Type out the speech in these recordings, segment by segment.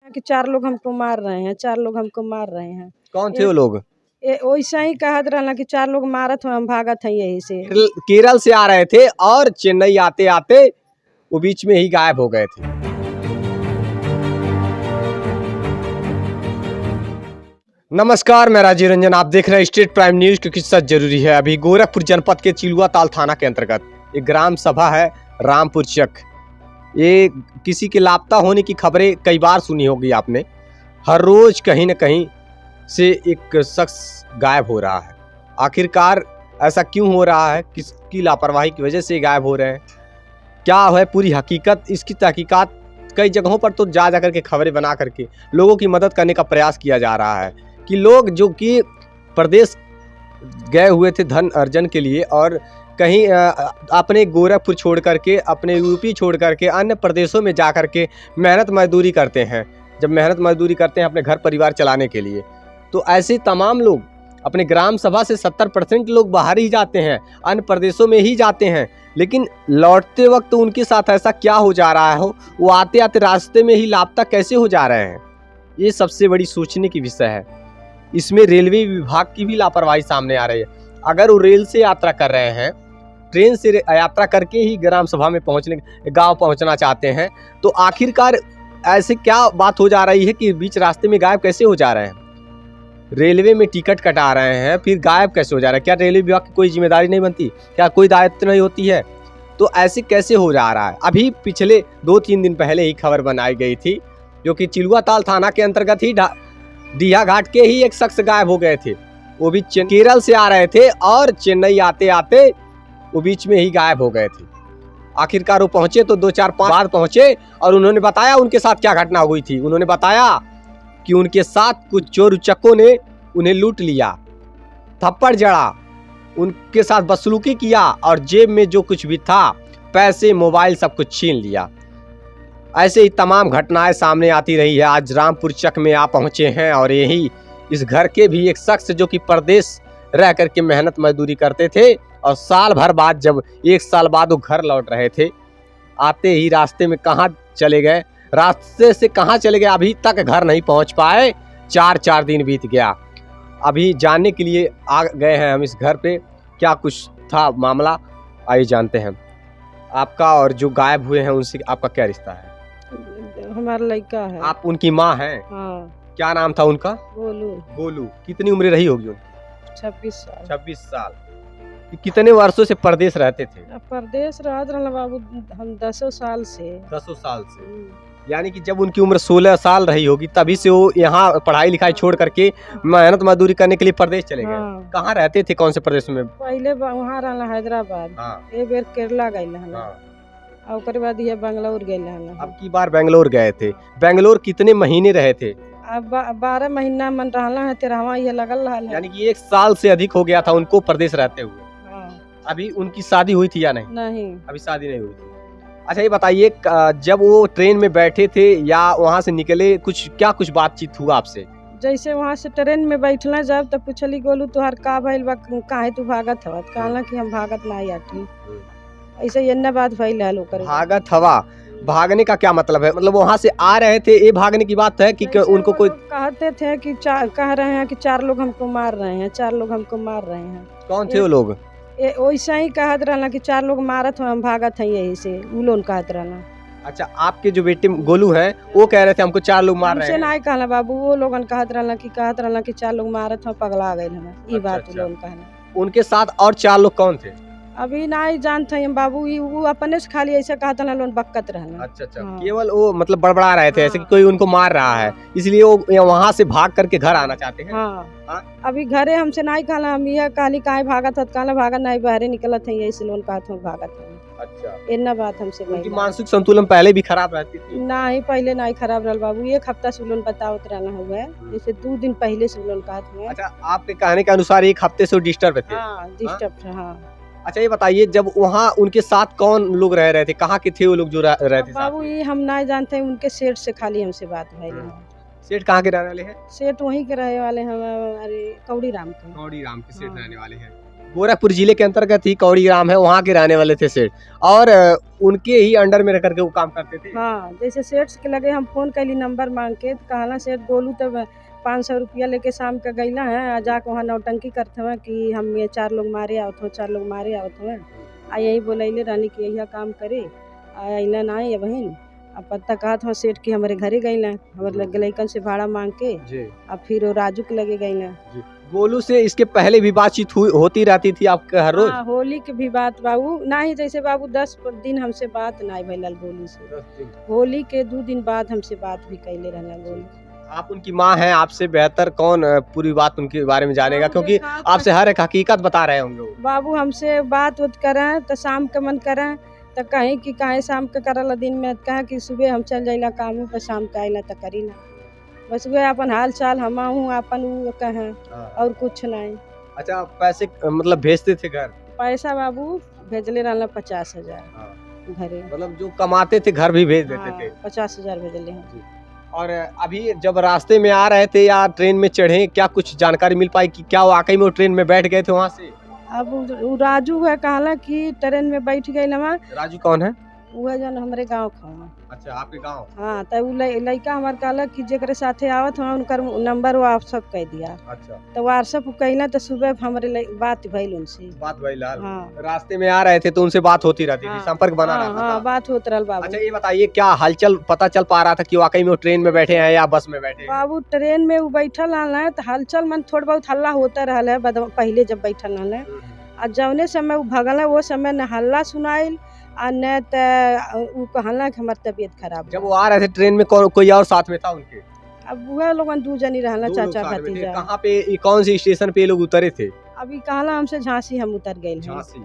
कि 4 लोग हमको मार रहे हैं, 4 लोग हमको मार रहे हैं। कौन थे वो लोग? वैसा ही कहत रहना कि 4 लोग मारत हो, हम भागत हैं यही से। केरल से आ रहे थे और चेन्नई आते आते वो बीच में ही गायब हो गए थे। नमस्कार, मैं राजीव रंजन, आप देख रहे हैं स्टेट प्राइम न्यूज, क्योंकि सच जरूरी है। अभी गोरखपुर जनपद के चिलुआ ताल थाना के अंतर्गत एक ग्राम सभा है रामपुर चक। ये किसी के लापता होने की खबरें कई बार सुनी होगी आपने। हर रोज कहीं न कहीं से एक शख्स गायब हो रहा है। आखिरकार ऐसा क्यों हो रहा है? किसकी लापरवाही की वजह से गायब हो रहे हैं? क्या है पूरी हकीकत? इसकी तहकीकात कई जगहों पर तो जा करके खबरें बना करके लोगों की मदद करने का प्रयास किया जा रहा है कि लोग जो कि प्रदेश गए हुए थे धन अर्जन के लिए और कहीं अपने गोरखपुर छोड़ करके, अपने यूपी छोड़ करके अन्य प्रदेशों में जा करके मेहनत मजदूरी करते हैं। जब मेहनत मजदूरी करते हैं अपने घर परिवार चलाने के लिए, तो ऐसे तमाम लोग अपने ग्राम सभा से 70% लोग बाहर ही जाते हैं, अन्य प्रदेशों में ही जाते हैं। लेकिन लौटते वक्त उनके साथ ऐसा क्या हो जा रहा है, वो आते आते रास्ते में ही लापता कैसे हो जा रहे हैं, ये सबसे बड़ी सोचने की विषय है। इसमें रेलवे विभाग की भी लापरवाही सामने आ रही है। अगर वो रेल से यात्रा कर रहे हैं, ट्रेन से यात्रा करके ही ग्राम सभा में गांव पहुंचना चाहते हैं, तो आखिरकार ऐसे क्या बात हो जा रही है कि बीच रास्ते में गायब कैसे हो जा रहे हैं? रेलवे में टिकट कटा रहे हैं, फिर गायब कैसे हो जा रहा है? क्या रेलवे विभाग की कोई जिम्मेदारी नहीं बनती? क्या कोई दायित्व नहीं होती है? तो ऐसे कैसे हो जा रहा है? अभी पिछले 2-3 दिन पहले ही खबर बनाई गई थी, जो कि चिलुआ ताल थाना के अंतर्गत ही डीहा घाट के ही एक शख्स गायब हो गए थे। वो भी केरल से आ रहे थे और चेन्नई आते आते वो बीच में ही गायब हो गए थे। आखिरकार वो पहुंचे तो 2-4-5 बाद पहुंचे और उन्होंने बताया उनके साथ क्या घटना हुई थी। उन्होंने बताया कि उनके साथ कुछ चोर उचक्कों ने उन्हें लूट लिया, थप्पड़ जड़ा, उनके साथ बदसलूकी किया और जेब में जो कुछ भी था, पैसे, मोबाइल, सब कुछ छीन लिया। ऐसे ही तमाम घटनाएं सामने आती रही है। आज रामपुर चक में आप पहुंचे हैं और यही इस घर के भी एक शख्स जो कि परदेश रह करके मेहनत मजदूरी करते थे और साल भर बाद, जब 1 साल बाद वो घर लौट रहे थे, आते ही रास्ते में कहाँ चले गए, रास्ते से कहाँ चले गए, अभी तक घर नहीं पहुंच पाए। 4 दिन बीत गया। अभी जानने के लिए आ गए हैं हम इस घर पे, क्या कुछ था मामला, आइए जानते हैं। आपका और जो गायब हुए हैं उनसे आपका क्या रिश्ता है? हमारा लड़का है। आप उनकी माँ हैं? हाँ। क्या नाम था उनका? गोलू। कितनी उम्र रही होगी उनकी? 26 साल। 26 साल। कितने वर्षों से परदेश रहते थे? परदेश रहत रहना बाबू हम 10 साल से। 10 साल से, यानी कि जब उनकी उम्र 16 साल रही होगी तभी से वो यहाँ पढ़ाई लिखाई छोड़ करके मेहनत मजदूरी करने के लिए प्रदेश चले गए। हाँ। कहाँ रहते थे, कौन से प्रदेश में? पहले वहाँ रहना हैदराबाद। हाँ। एक बार केरला गए रहना। हाँ। और उसके बाद ये बेंगलोर गए रहना। अब की बार बेंगलोर गए थे। बेंगलोर कितने महीने रहे थे? अब 12 महीना मन रहना है, 13वां ये लगल रहा है। यानी कि 1 साल से अधिक हो गया था उनको प्रदेश रहते हुए। अभी उनकी शादी हुई थी या नहीं? नहीं, अभी शादी नहीं हुई थी। अच्छा, ये बताइए, जब वो ट्रेन में बैठे थे या वहाँ से निकले, क्या कुछ बातचीत हुआ आपसे? जैसे वहाँ से ट्रेन में बैठना जब तब पूछली गोलू तुहार का भइल बा, काहे तू भागत हवा? कहला कि हम भागत नहीं आती। ऐसे ये न बात भइल है लोग। भागत हवा, भागने का क्या मतलब है? मतलब वहाँ से आ रहे थे, ये भागने की बात है कि उनको कोई कहते थे कि कह रहे हैं कि 4 लोग हमको मार रहे हैं, 4 लोग हमको मार रहे हैं। कौन थे वो लोग? वैसा ही कहत रहना कि 4 लोग मारत हो, हम भागत हैं यही से। वो लोग कहत रहना। अच्छा, आपके जो बेटे गोलू हैं वो कह रहे थे हमको 4 लोग मार रहे हैं? नहीं कहला बाबू, वो लोगन कहत रहना कि 4 लोग मारत हो, पगला गए हमें। ये बात लोग कहना। उनके साथ और 4 लोग कौन थे? अभी नहीं जानते हैं बाबू, वो अपने से खाली ऐसे कहता ना लोग बक्कत रहना। अच्छा। हाँ। केवल वो मतलब बड़बड़ा रहे थे। हाँ। ऐसे कि कोई उनको मार रहा है, इसलिए वो वहाँ से भाग करके घर आना चाहते हैं। हाँ। अभी घरे हमसे नहीं कहला, हम यह कहली काहे भागत हत, कहला भागत नहीं, बहरे निकलत है यही से लोग कहत हो भागत है। अच्छा, इतना बात हमसे। उनकी मानसिक संतुलन पहले भी खराब रहती थी? नहीं, पहले नहीं खराब रहल बाबू। 1 हफ्ता से लोग बतावत रहना हुआ है, जैसे 2 दिन पहले से लोग कहत हुआ। अच्छा, आपके कहने के अनुसार 1 हफ्ते से डिस्टर्ब थे? हाँ, डिस्टर्ब थे। हाँ। अच्छा, ये बताइए, जब वहाँ उनके साथ कौन लोग रह रहे थे, कहाँ के थे वो लोग जो रहे थे? बाबू ये हम नहीं जानते हैं, उनके सेठ से खाली हमसे बात भइल है। सेठ कहाँ के रहने वाले हैं? सेठ वहीं के रहे वाले हैं, हमारे कौड़ी राम के। कौड़ी राम के सेठ रहने वाले हैं। गोरखपुर जिले के अंतर्गत ही कौड़ी ग्राम है, वहाँ के रहने वाले थे सेठ, और उनके ही अंडर में रह करके वो काम करते थे। हाँ, जैसे सेठ के लगे हम फोन कैली नंबर मांग के, तो कहला सेठ गोलू तब 500 रुपया लेके शाम का गईला है, आ जाके वहाँ नौटंकी करते हुए कि हम ये 4 लोग मारे आवत हो, 4 लोग मारे आवत हुए। आ यही बोलैले रानी कि यही काम करे, अइला ना ये बहन। अब पता कहत हो सेठ की हमारे घरे गईला, हमारे लइकन से भाड़ा मांग के, जी अब फिर वो राजू के लगे गईला। जी। गोलू से इसके पहले भी बातचीत होती रहती थी आपके हर रोज? हाँ, होली के भी बात बाबू ना ही, जैसे बाबू 10 दिन हमसे बात ना भइल गोलू से। 10 दिन। होली के 2 दिन बाद हमसे बात भी कैले रहना गोलू। आप उनकी माँ हैं, आपसे बेहतर कौन पूरी बात उनके बारे में जानेगा, क्योंकि आपसे हर एक हकीकत बता रहे होंगे वो। बाबू हमसे बात उत करें तो शाम के मन करें तो कहीं कि काहे शाम के करला, दिन में कहा कि सुबह हम चल जाइला काम में, पर शाम के आइला तो करी ना। बस वह अपन हाल चाल हम हूँ अपन वो कहें, और कुछ नहीं। अच्छा, पैसे मतलब भेजते थे घर? पैसा बाबू भेजले रहना 50,000 घरे, मतलब जो कमाते थे घर भी भेज देते थे? 50,000 भेजले हैं। और अभी जब रास्ते में आ रहे थे या ट्रेन में चढ़े, क्या कुछ जानकारी मिल पाई कि क्या वाकई में वो ट्रेन में बैठ गए थे वहाँ से? अब वो राजू है कहला कि ट्रेन में बैठ गई ना। राजू कौन है? वो है जन हमारे गाँव का। अच्छा, आपके गाँव? हाँ, तो वो लड़का हमारे कहला कि जेकरे साथे आवत हुआ उनकर नंबर व्हाट्सअप कर दिया। अच्छा, तो व्हाट्सअप कैला तो सुबह हमारे बात भइल उनसे। बात भइल? हाँ, रास्ते में आ रहे थे तो उनसे बात होती रहती थी, संपर्क बना रहता था? हाँ, बात होत रहल बाबू। अच्छा, ये बताइए क्या हलचल पता चल पा रहा था कि वाकई में वो ट्रेन में बैठे हैं या बस में बैठे हैं? बाबू ट्रेन में वो बैठल है तो हलचल मन थोड़ा बहुत हल्ला होता रहल है पहले जब बैठल है। और जौने समय वो भगल है वो समय न हल्ला सुनाइल और न तो कहला कि हमारी तबीयत खराब। जब वो आ रहे थे ट्रेन में कोई और साथ में था उनके? अब वह लोगन 2 जनी रहना, चाचा भतीजा। कहाँ पे, कौन सी स्टेशन पे ये लोग उतरे थे? अभी कहला हमसे झांसी हम उतर गए। झांसी?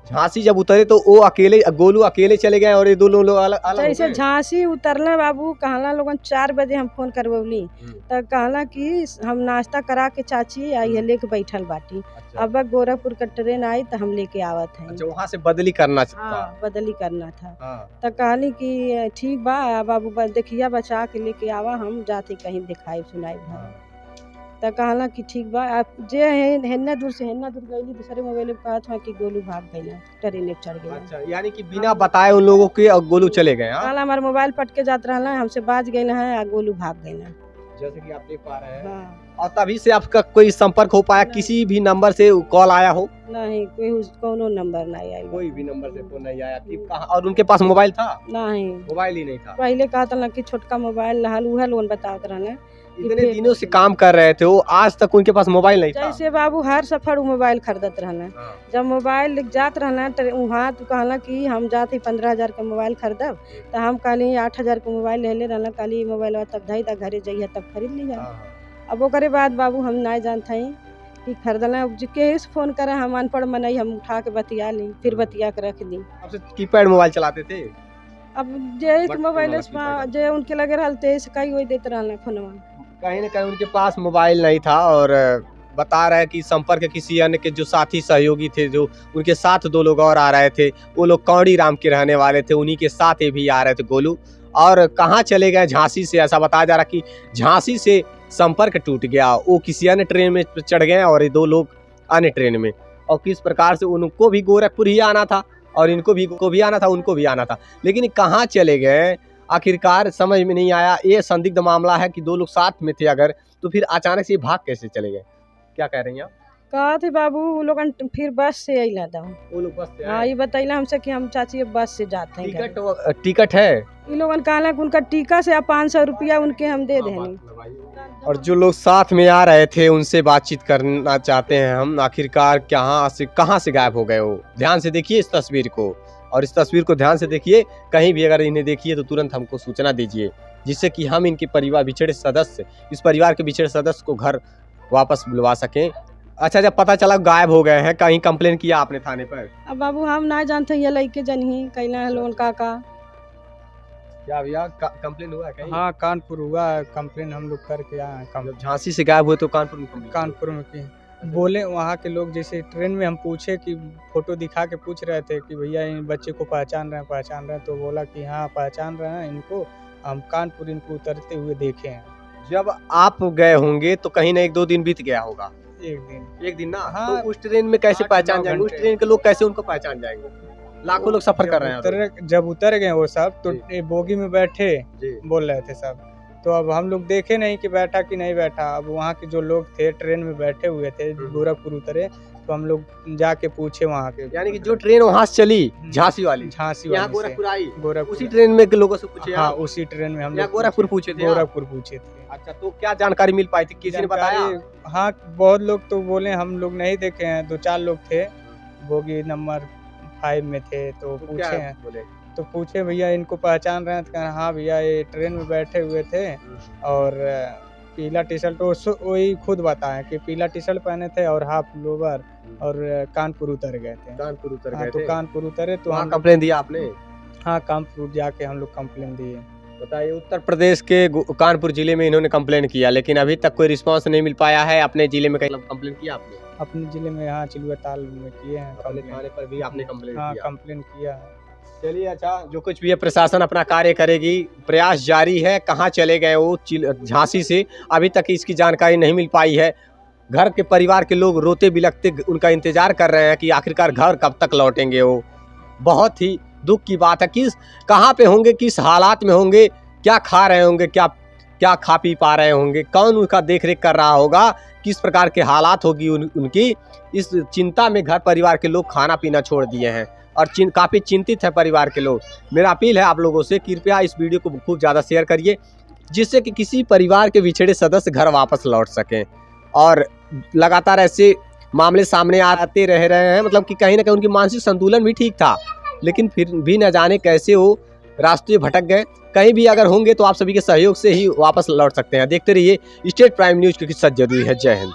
झांसी जब उतरे तो वो अकेले, गोलू अकेले चले गए और ये दो लोग अलग अलग? जैसे झांसी उतरले बाबू कहला लोगन 4 बजे हम फोन करवली, तो कहला कि हम नाश्ता करा के चाची आई है लेके बैठल बाटी। अच्छा। अब गोरखपुर का ट्रेन आई तो हम लेके आवत है। अच्छा, वहाँ से बदली करना था? हाँ, बदली करना था। हाँ। तो कहली कि ठीक बा बाबू, देखिया बचा के लेके आवा, हम जाते कहीं दिखाई सुनाई भर। तो कहला कि ठीक बा। आप जे हेन्ना दूर से हेन्ना दूर गईली, दूसरे मोबाइल में कहत हुआ कि गोलू भाग गईला, ट्रेन में चढ़ गया। अच्छा, यानी कि बिना बताए उन लोगों के और गोलू चले गए? कहला हमारा मोबाइल पटके जात रहला, हमसे बाज गई है और गोलू भाग गईला। जैसे कि आप देख पा रहे हैं। हाँ। और तभी से आपका कोई संपर्क हो पाया? किसी भी नंबर से कॉल आया हो? नहीं, कोनो नंबर नहीं आया। कोई भी नंबर से फोन नहीं आया कि कहाँ? और उनके पास मोबाइल था? नहीं, मोबाइल ही नहीं था। पहले कहा था कि छोटका मोबाइल रहल, उहे लोन बतावत रहने। इतने दिनों से काम कर रहे थे वो, आज तक उनके पास मोबाइल नहीं था? जैसे बाबू हर सफर मोबाइल खरीदत रहना। जब मोबाइल जात रहना तो वहाँ तो कहला कि हम जाते 15,000 का मोबाइल खरीदब, तो हम कहली 8,000 का मोबाइल ले ले रहना, कहली मोबाइल तब धई तक घरे जाइए तब खरीद लीजिए। अब ओकरे बाद बाबू हम नहीं जानते हैं कि खरीदना, के फोन करे हम अनपढ़ मनई, हम उठा के बतिया ली, फिर बतिया के रख दी। अब कीपैड मोबाइल चलाते थे? अब जे मोबाइल जे उनके लगे रहते कई वही देते रहना फोनवा। कहीं ना कहीं उनके पास मोबाइल नहीं था, और बता रहे हैं कि संपर्क किसी अन्य के जो साथी सहयोगी थे, जो उनके साथ 2 लोग और आ रहे थे, वो लोग कौड़ी राम के रहने वाले थे, उन्हीं के साथ ये भी आ रहे थे गोलू। और कहाँ चले गए? झांसी से। ऐसा बताया जा रहा कि झांसी से संपर्क टूट गया, वो किसी अन्य ट्रेन में चढ़ गए और ये 2 लोग अन्य ट्रेन में। और किस प्रकार से उनको भी गोरखपुर ही आना था और इनको भी आना था, उनको भी आना था, लेकिन कहाँ चले गए आखिरकार समझ में नहीं आया। ये संदिग्ध मामला है कि 2 लोग साथ में थे अगर, तो फिर अचानक से भाग कैसे चले गए? क्या कह रही हैं आप? कहा थे बाबू वो लोग फिर बस से अइला था। वो लोग बस से आए? हाँ, ये बताइला हमसे कि हम चाची बस से जाते हैं। टिकट है? ये लोगन कहला कि उनका टीका से 500 रुपया उनके हम दे देंगे। और जो लोग साथ में आ रहे थे उनसे बातचीत करना चाहते हैं हम, आखिरकार कहाँ से गायब हो गए वो? ध्यान से देखिए इस तस्वीर को, और इस तस्वीर को ध्यान से देखिए, कहीं भी अगर इन्हें देखिए तो तुरंत हमको सूचना दीजिए, जिससे कि हम इनके परिवार इस परिवार के बिछड़े सदस्य को घर वापस बुलवा सकें। अच्छा, जब पता चला गायब हो गए हैं, कहीं कंप्लेन किया आपने थाने पर? अब बाबू हम ना जानते ये लड़के जनही कहना है लोन का क्या भैया कंप्लेन हुआ है कहीं? हाँ, कानपुर हुआ है कंप्लेन, हम लोग करके आए हैं। जब झांसी से गायब हुए तो कानपुर में की बोले वहाँ के लोग, जैसे ट्रेन में हम पूछे कि फोटो दिखा के पूछ रहे थे कि भैया इन बच्चे को पहचान रहे हैं, तो बोला कि हाँ पहचान रहे हैं इनको, हम कानपुर इनको उतरते हुए देखे हैं। जब आप गए होंगे तो कहीं ना 1-2 दिन बीत गया होगा? एक दिन। ना हाँ, तो उस ट्रेन में कैसे 8-9 पहचान जाएंगे? उस घंटे। ट्रेन के लोग कैसे उनको पहचान जाएंगे? लाखों लोग सफर कर रहे हैं जब उतर गए वो सब तो जी। बोगी में बैठे जी। बोल रहे थे सब। तो अब हम लोग देखे नहीं कि बैठा कि नहीं बैठा। अब वहाँ के जो लोग थे ट्रेन में बैठे हुए थे, गोरखपुर उतरे, तो हम लोग जाके पूछे वहाँ के। यानी कि जो ट्रेन वहाँ से चली झांसी वाली, झांसी यहाँ वाली से गोरखपुर आई, गोरखपुर। उसी ट्रेन में के लोगों से पूछे? हाँ, उसी ट्रेन में हम या लोग गोरखपुर पूछे थे? गोरखपुर पूछे थे। अच्छा, तो क्या जानकारी मिल पाई थी? किसी ने बताया? जानकारी- हाँ, बहुत लोग तो बोले हम लोग नहीं देखे हैं, 2-4 लोग थे बोगी नंबर 5 में थे, तो तो पूछे क्या हैं। बोले? तो पूछे भैया इनको पहचान रहे हैं? तो कहा हाँ भैया ये ट्रेन में बैठे हुए थे और पीला टी शर्ट, तो वही खुद बताए कि पीला टी शर्ट पहने थे और हाफ लोवर, और कानपुर उतर गए थे। कानपुर उतर हाँ, गए तो थे। कानपुर उतरे तो वहाँ हम कंप्लेन दिया आपने? हाँ, कानपुर जाके हम लोग कंप्लेन दिए। बताइए, उत्तर प्रदेश के कानपुर जिले में इन्होंने कंप्लेन किया, लेकिन अभी तक कोई रिस्पांस नहीं मिल पाया है। अपने जिले में कहीं कंप्लेन किया आपने? अपने जिले में यहाँ चिलुआ ताल में किए हैं अपने कंप्लेन। थाने पर भी आपने कंप्लेन हाँ, किया? कंप्लेन किया है। चलिए, अच्छा, जो कुछ भी है प्रशासन अपना कार्य करेगी, प्रयास जारी है। कहाँ चले गए वो झांसी से, अभी तक इसकी जानकारी नहीं मिल पाई है। घर के परिवार के लोग रोते बिलखते उनका इंतजार कर रहे हैं कि आखिरकार घर कब तक लौटेंगे वो। बहुत ही दुख की बात है। किस कहाँ पे होंगे, किस हालात में होंगे, क्या खा रहे होंगे, क्या खा पी पा रहे होंगे, कौन उनका देख रेख कर रहा होगा, किस प्रकार के हालात होगी उनकी, इस चिंता में घर परिवार के लोग खाना पीना छोड़ दिए हैं और काफ़ी चिंतित है परिवार के लोग। मेरा अपील है आप लोगों से, कृपया इस वीडियो को खूब ज़्यादा शेयर करिए, जिससे कि किसी परिवार के बिछड़े सदस्य घर वापस लौट सकें। और लगातार ऐसे मामले सामने आते रह रहे हैं, मतलब कि कहीं ना कहीं उनकी मानसिक संतुलन भी ठीक था, लेकिन फिर भी न जाने कैसे वो रास्ते भटक गए। कहीं भी अगर होंगे तो आप सभी के सहयोग से ही वापस लौट सकते हैं। देखते रहिए स्टेट प्राइम न्यूज़, क्योंकि सच जरूरी है। जय हिंद।